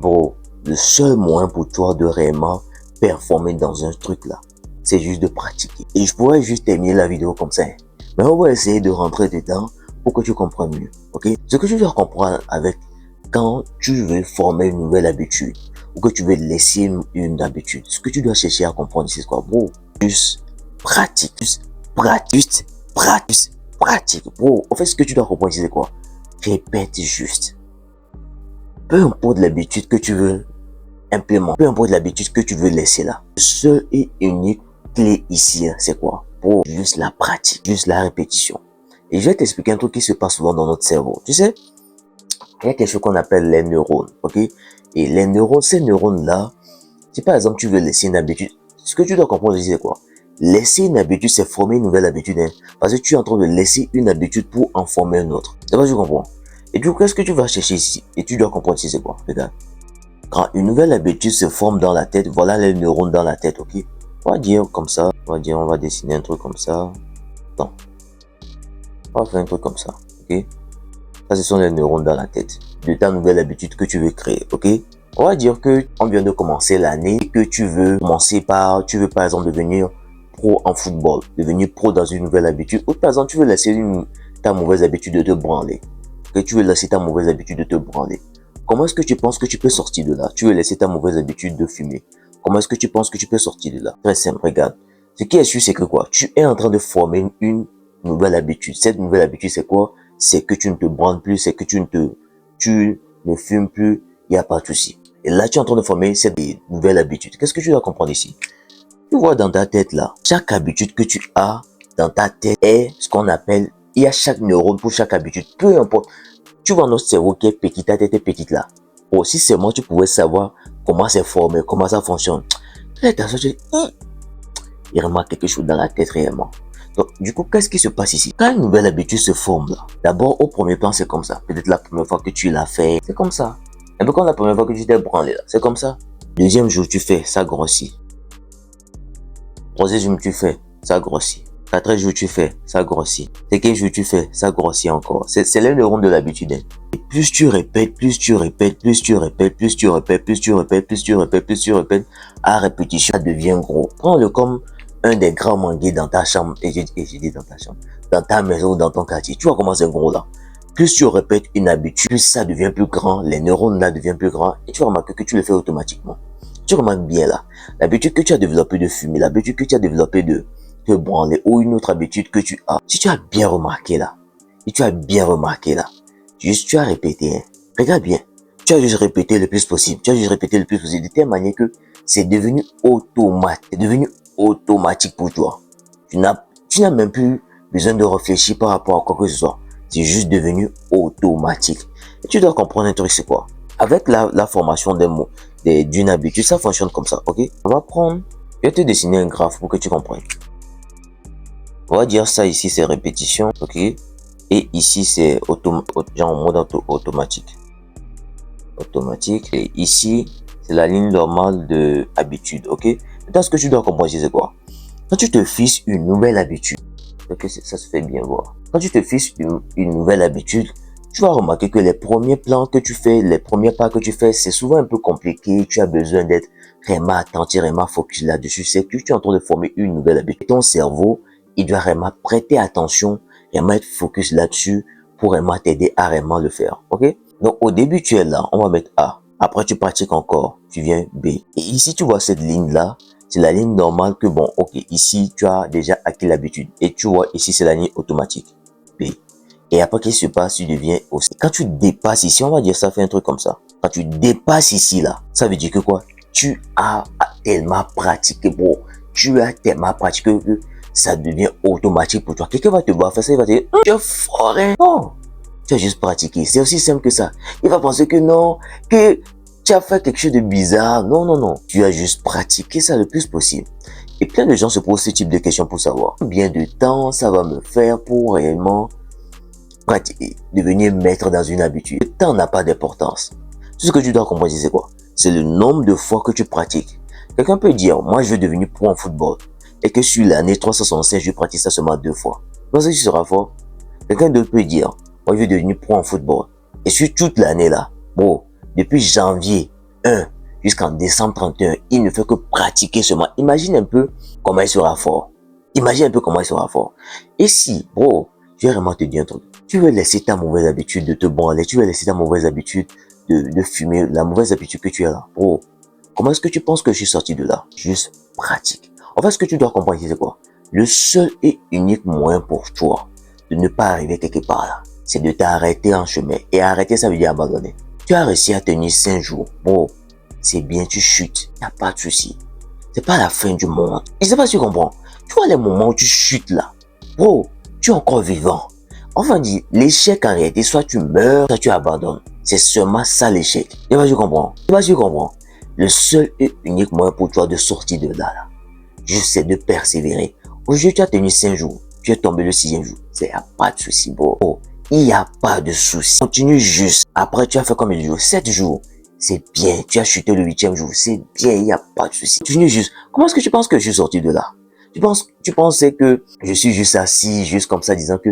Bro, le seul moyen pour toi de réellement performer dans un truc là, c'est juste de pratiquer. Et je pourrais juste terminer la vidéo comme ça, hein. Mais on va essayer de rentrer dedans pour que tu comprennes mieux, ok? Ce que tu dois comprendre avec quand tu veux former une nouvelle habitude ou que tu veux laisser une habitude, ce que tu dois chercher à comprendre, c'est quoi, bro? Juste pratique, pratique, bro. En fait, ce que tu dois comprendre, c'est quoi? Répète juste. Peu importe l'habitude que tu veux implémenter, peu importe l'habitude que tu veux laisser là. Le seul et unique clé ici, c'est quoi? Pour juste la pratique, juste la répétition. Et je vais t'expliquer un truc qui se passe souvent dans notre cerveau. Tu sais, il y a quelque chose qu'on appelle les neurones, ok? Et les neurones, ces neurones-là, si par exemple tu veux laisser une habitude, ce que tu dois comprendre ici, c'est quoi? Laisser une habitude, c'est former une nouvelle habitude, hein? Parce que tu es en train de laisser une habitude pour en former une autre. C'est pas que tu comprends? Et du coup, qu'est-ce que tu vas chercher ici? Et tu dois comprendre ici, c'est quoi? Regarde. Quand une nouvelle habitude se forme dans la tête, voilà les neurones dans la tête, ok? On va dire comme ça, on va dessiner un truc comme ça. Non, on va faire un truc comme ça, ok? Ça, ce sont les neurones dans la tête de ta nouvelle habitude que tu veux créer, ok? On va dire que on vient de commencer l'année et que tu veux commencer par, tu veux par exemple devenir pro en football, devenir pro dans une nouvelle habitude, ou par exemple tu veux laisser ta mauvaise habitude de te branler, que tu veux laisser ta mauvaise habitude de te branler. Comment est-ce que tu penses que tu peux sortir de là? Tu veux laisser ta mauvaise habitude de fumer. Comment est-ce que tu penses que tu peux sortir de là? Très simple, regarde. Ce qui est sûr, c'est que quoi? Tu es en train de former une nouvelle habitude. Cette nouvelle habitude, c'est quoi? C'est que tu ne te branles plus, c'est que tu ne fumes plus, il n'y a pas de souci. Et là, tu es en train de former cette nouvelle habitude. Qu'est-ce que tu dois comprendre ici? Tu vois dans ta tête là, chaque habitude que tu as dans ta tête est ce qu'on appelle, il y a chaque neurone pour chaque habitude, peu importe. Tu vois notre cerveau qui est petit, ta tête est petite là. Oh, si seulement tu pouvais savoir comment c'est formé, comment ça fonctionne. Il remarque quelque chose dans la tête réellement. Donc, du coup, qu'est-ce qui se passe ici? Quand une nouvelle habitude se forme là, d'abord, au premier plan, c'est comme ça. Peut-être la première fois que tu l'as fait, c'est comme ça. Un peu comme la première fois que tu t'es branlé là, c'est comme ça. Deuxième jour, tu fais, ça grossit. Troisième jour, tu fais, ça grossit. Quatrième jour, tu fais, ça grossit. Cinquième jour, tu fais, ça grossit encore. C'est les neurones de l'habitude. Hein. Et plus tu répètes, à répétition, ça devient gros. Prends-le comme un des grands manguiers dans ta chambre, et j'ai dit dans ta chambre, dans ta maison ou dans ton quartier. Tu vois comment c'est gros là. Plus tu répètes une habitude, plus ça devient plus grand, les neurones là deviennent plus grands, et tu vas remarquer que tu le fais automatiquement. Tu remarques bien là, l'habitude que tu as développée de fumer, l'habitude que tu as développée de te branler ou une autre habitude que tu as. Si tu as bien remarqué là, juste tu as répété, hein. Regarde bien, tu as juste répété le plus possible, de telle manière que c'est devenu automatique pour toi. Tu n'as même plus besoin de réfléchir par rapport à quoi que ce soit. C'est juste devenu automatique. Et tu dois comprendre un truc, c'est quoi? Avec la formation des mots, d'une habitude, ça fonctionne comme ça, ok? On va prendre, je vais te dessiner un graphe pour que tu comprennes. On va dire ça ici, c'est répétition, ok? Et ici, c'est genre en mode automatique. Et ici, c'est la ligne normale de habitude, ok? Maintenant, ce que tu dois comprendre, c'est quoi? Quand tu te fixes une nouvelle habitude, ok, ça se fait bien voir. Quand tu te fixes une nouvelle habitude, tu vas remarquer que les premiers plans que tu fais, les premiers pas que tu fais, c'est souvent un peu compliqué. Tu as besoin d'être vraiment attentif, vraiment focus là-dessus. C'est que tu es en train de former une nouvelle habitude. Ton cerveau, il doit vraiment prêter attention, vraiment être focus là-dessus pour vraiment t'aider à vraiment le faire. Ok? Donc, au début, tu es là. On va mettre A. Après, tu pratiques encore. Tu viens B. Et ici, tu vois cette ligne-là. C'est la ligne normale que, bon, ok, ici, tu as déjà acquis l'habitude. Et tu vois, ici, c'est la ligne automatique. B. Et après, qu'est-ce qui se passe? Tu deviens aussi. Quand tu dépasses ici, on va dire ça fait un truc comme ça. Quand tu dépasses ici, là, ça veut dire que quoi? Tu as tellement pratiqué, bro. Tu as tellement pratiqué que ça devient automatique pour toi. Quelqu'un va te voir faire ça, il va te dire, tu es fort, hein? Non. Tu as juste pratiqué. C'est aussi simple que ça. Il va penser que non, que tu as fait quelque chose de bizarre. Non, non, non. Tu as juste pratiqué ça le plus possible. Et plein de gens se posent ce type de questions pour savoir combien de temps ça va me faire pour réellement pratiquer, devenir maître dans une habitude. Le temps n'a pas d'importance. Tout ce que tu dois comprendre, c'est quoi? C'est le nombre de fois que tu pratiques. Quelqu'un peut dire, moi je veux devenir pro en football. Et que sur l'année 365, je pratique ça seulement 2 fois. Pense que tu seras fort. Quelqu'un d'autre peut dire, moi je veux devenir pro en football. Et sur toute l'année là, bon, depuis janvier 1 jusqu'en décembre 31, il ne fait que pratiquer seulement. Imagine un peu comment il sera fort. Imagine un peu comment il sera fort. Et si, bro, je vais vraiment te dire un truc. Tu veux laisser ta mauvaise habitude de te branler, tu veux laisser ta mauvaise habitude de fumer, la mauvaise habitude que tu as là. Bro, comment est-ce que tu penses que je suis sorti de là? Juste pratique. En fait, ce que tu dois comprendre, c'est quoi? Le seul et unique moyen pour toi de ne pas arriver quelque part là, c'est de t'arrêter en chemin. Et arrêter, ça veut dire abandonner. Tu as réussi à tenir 5 jours. Bon, c'est bien, tu chutes. Il n'y a pas de souci. C'est pas la fin du monde. Je sais pas si tu comprends. Tu vois les moments où tu chutes là. Bro, tu es encore vivant. Enfin dit, l'échec en réalité, soit tu meurs, soit tu abandonnes. C'est seulement ça l'échec. Je sais pas si tu comprends. Je sais pas si tu comprends. Le seul et unique moyen pour toi de sortir de là, juste c'est de persévérer. Aujourd'hui, tu as tenu 5 jours. Tu es tombé le 6e jour. Il n'y a pas de souci, bro. Il n'y a pas de souci. Continue juste. Après, tu as fait combien de jours? 7 jours. C'est bien. Tu as chuté le 8e jour. C'est bien. Il n'y a pas de souci. Continue juste. Comment est-ce que tu penses que je suis sorti de là? Tu pensais que je suis juste assis, juste comme ça, disant que,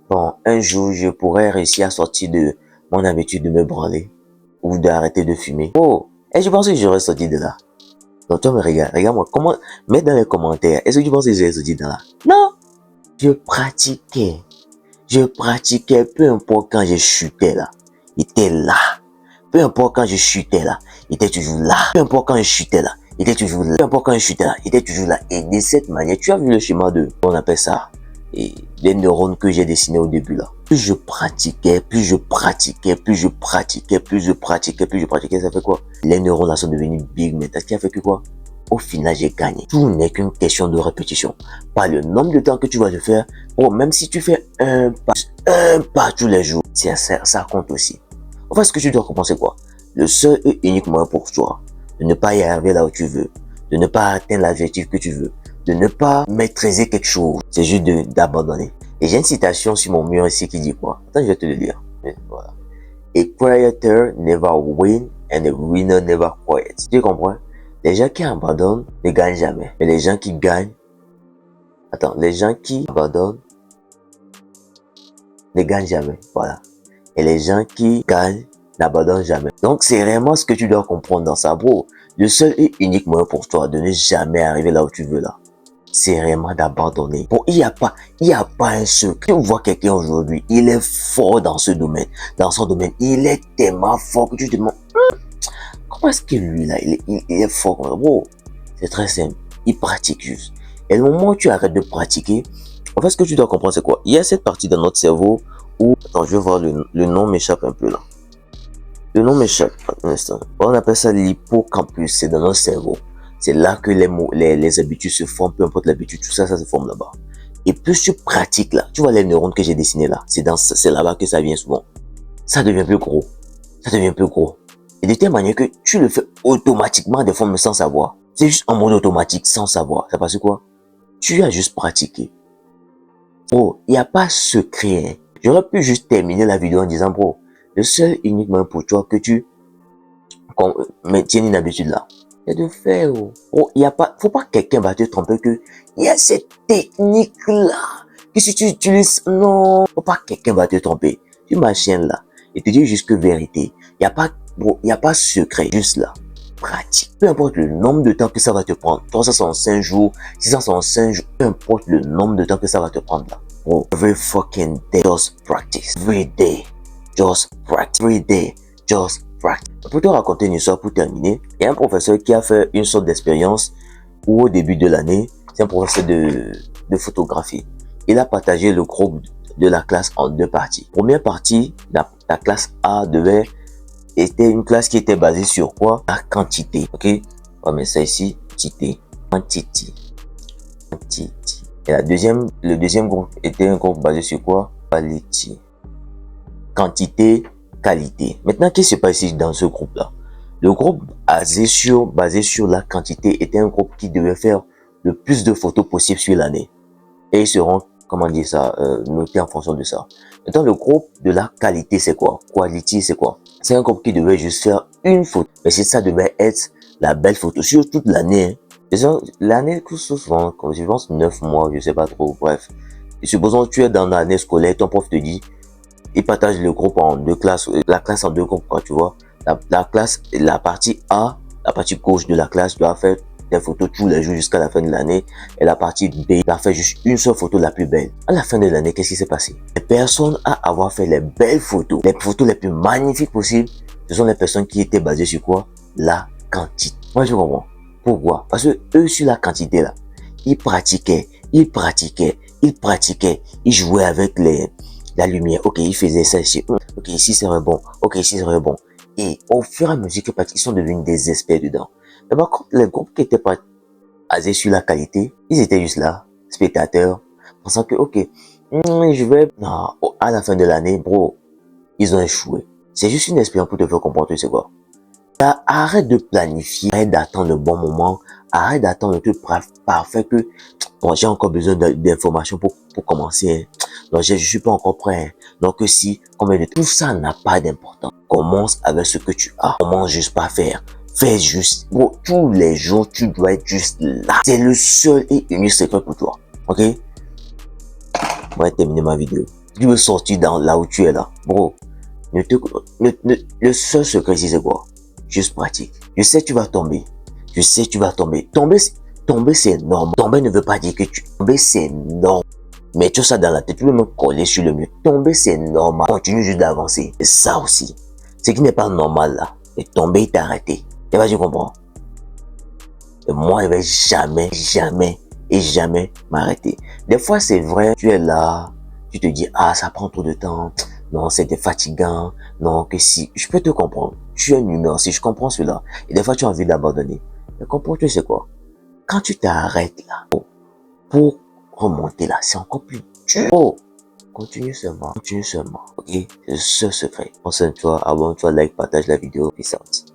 bon, un jour, je pourrais réussir à sortir de mon habitude de me branler ou d'arrêter de fumer. Et je pensais que j'aurais sorti de là. Donc, toi, me regarde. Regarde-moi. Comment, mets dans les commentaires. Est-ce que tu penses que j'aurais sorti de là? Non. Je pratiquais. Peu importe quand je chutais là, il était là. Peu importe quand je chutais là, il était toujours là. Peu importe quand je chutais là, il était toujours là. Peu importe quand je chutais là, il était toujours là. Et de cette manière, tu as vu le schéma de, on appelle ça, et les neurones que j'ai dessinés au début là. Plus je pratiquais, ça fait quoi? Les neurones là sont devenus big, mais ce qui a fait que quoi? Au final, j'ai gagné. Tout n'est qu'une question de répétition. Pas le nombre de temps que tu vas le faire. Même si tu fais un pas tous les jours, ça compte aussi. En fait, ce que tu dois comprendre, c'est quoi? Le seul et unique moyen pour toi de ne pas y arriver là où tu veux, de ne pas atteindre l'objectif que tu veux, de ne pas maîtriser quelque chose, c'est juste d'abandonner. Et j'ai une citation sur mon mur ici qui dit quoi? Attends, je vais te le lire. Voilà. A quieter never win and a winner never quiet. Tu comprends? Les gens qui abandonnent ne gagnent jamais. Mais les gens qui gagnent, les gens qui abandonnent ne gagnent jamais. Voilà. Et les gens qui gagnent n'abandonnent jamais. Donc, c'est vraiment ce que tu dois comprendre dans ça, bro. Le seul et unique moyen pour toi de ne jamais arriver là où tu veux là, c'est vraiment d'abandonner. Bon, il y a pas un secret. Tu vois quelqu'un aujourd'hui, il est fort dans ce domaine, dans son domaine. Il est tellement fort que tu te demandes, comment est-ce que lui là, il est fort? Bro, c'est très simple. Il pratique juste. Et le moment où tu arrêtes de pratiquer, en fait, ce que tu dois comprendre, c'est quoi? Il y a cette partie dans notre cerveau où, attends, je vais voir le nom m'échappe un peu là. Le nom m'échappe un instant. On appelle ça l'hippocampus. C'est dans notre cerveau. C'est là que les habitudes se forment, peu importe l'habitude, tout ça, ça se forme là-bas. Et plus tu pratiques là, tu vois les neurones que j'ai dessinés là, c'est là-bas que ça vient souvent. Ça devient plus gros. Et de telle manière que tu le fais automatiquement des fois sans savoir. C'est juste en mode automatique, sans savoir. Ça passe quoi? Tu as juste pratiqué. Il n'y a pas secret. Hein. J'aurais pu juste terminer la vidéo en disant, bro, le seul unique moyen pour toi que tu maintiennes une habitude là, c'est de faire. Faut pas que quelqu'un va te tromper que il y a cette technique là que si tu utilises, non, faut pas que quelqu'un va te tromper. Tu machines là et te dis juste que vérité. Il y a pas secret, juste là. Pratique. Peu importe le nombre de temps que ça va te prendre. 365 jours, 665 jours, peu importe le nombre de temps que ça va te prendre là. Every fucking day, just practice. Every day, just practice. Every day, just practice. Pour te raconter une histoire pour terminer, il y a un professeur qui a fait une sorte d'expérience où au début de l'année, c'est un professeur de photographie. Il a partagé le groupe de la classe en 2 parties. Première partie, la classe A était une classe qui était basée sur quoi? La quantité. Ok? On va mettre ça ici. Quantité. Et le deuxième groupe était un groupe basé sur quoi? Quality. Quantité, qualité. Maintenant, qu'est-ce qui se passe ici dans ce groupe-là? Le groupe basé sur la quantité était un groupe qui devait faire le plus de photos possible sur l'année. Et ils seront, notés en fonction de ça. Maintenant, le groupe de la qualité, c'est quoi? Quality, c'est quoi? C'est un groupe qui devait juste faire une photo. Mais si ça devait être la belle photo sur toute l'année. L'année, souvent, comme je pense 9 mois, je sais pas trop, bref. Et supposons que tu es dans l'année scolaire, ton prof te dit, il partage le groupe en 2 classes, la classe en 2 groupes, quoi, tu vois. La classe, la partie A, la partie gauche de la classe doit faire des photos tous les jours jusqu'à la fin de l'année. Et la partie B doit faire juste une seule photo la plus belle. À la fin de l'année, qu'est-ce qui s'est passé? Les personnes à avoir fait les belles photos, les photos les plus magnifiques possibles, ce sont les personnes qui étaient basées sur quoi? La quantité. Moi, je comprends. Pourquoi? Parce que eux, sur la quantité là, ils pratiquaient, ils jouaient avec la lumière. Ok, ils faisaient ça ici. Ok, ici c'est vrai bon. Ok, ici c'est vrai bon. Et au fur et à mesure qu'ils pratiquent, ils sont devenus des experts dedans. Mais par contre, les groupes qui étaient pas basés sur la qualité, ils étaient juste là, spectateurs, pensant que, ok, je vais, non, à la fin de l'année, bro, ils ont échoué. C'est juste une expérience pour te faire comprendre, c'est quoi. Arrête de planifier, arrête d'attendre le bon moment, arrête d'attendre le truc parfait que, bon, j'ai encore besoin d'informations pour commencer, hein. Non, je suis pas encore prêt, hein. Donc, si, combien de tout ça n'a pas d'importance. Commence avec ce que tu as. Commence juste par faire. Fais juste. Bon, tous les jours, tu dois être juste là. C'est le seul et unique secret pour toi. Ok? On va terminer ma vidéo. Tu veux sortir dans là où tu es là. Bro, le seul secret ici, c'est quoi? Juste pratique. Je sais que tu vas tomber. Je sais que tu vas tomber. Tomber, c'est normal. Tomber ne veut pas dire que tomber, c'est normal. Mais tu as ça dans la tête, tu peux me coller sur le mur. Tomber, c'est normal. Continue juste d'avancer. C'est ça aussi. Ce qui n'est pas normal là. Et tomber, il t'a arrêté. Et bah, je comprends. Et moi, je vais jamais m'arrêter. Des fois, c'est vrai, tu es là, tu te dis, ah, ça prend trop de temps. Non, c'était fatigant. Non, que si, je peux te comprendre. Tu es un humain aussi, je comprends cela. Et des fois, tu as envie d'abandonner. Mais comprends-tu, c'est quoi? Quand tu t'arrêtes là, pour remonter là, c'est encore plus dur. Oh, continue seulement, ok? C'est ce secret. Pense à toi, abonne-toi, like, partage la vidéo, peace out.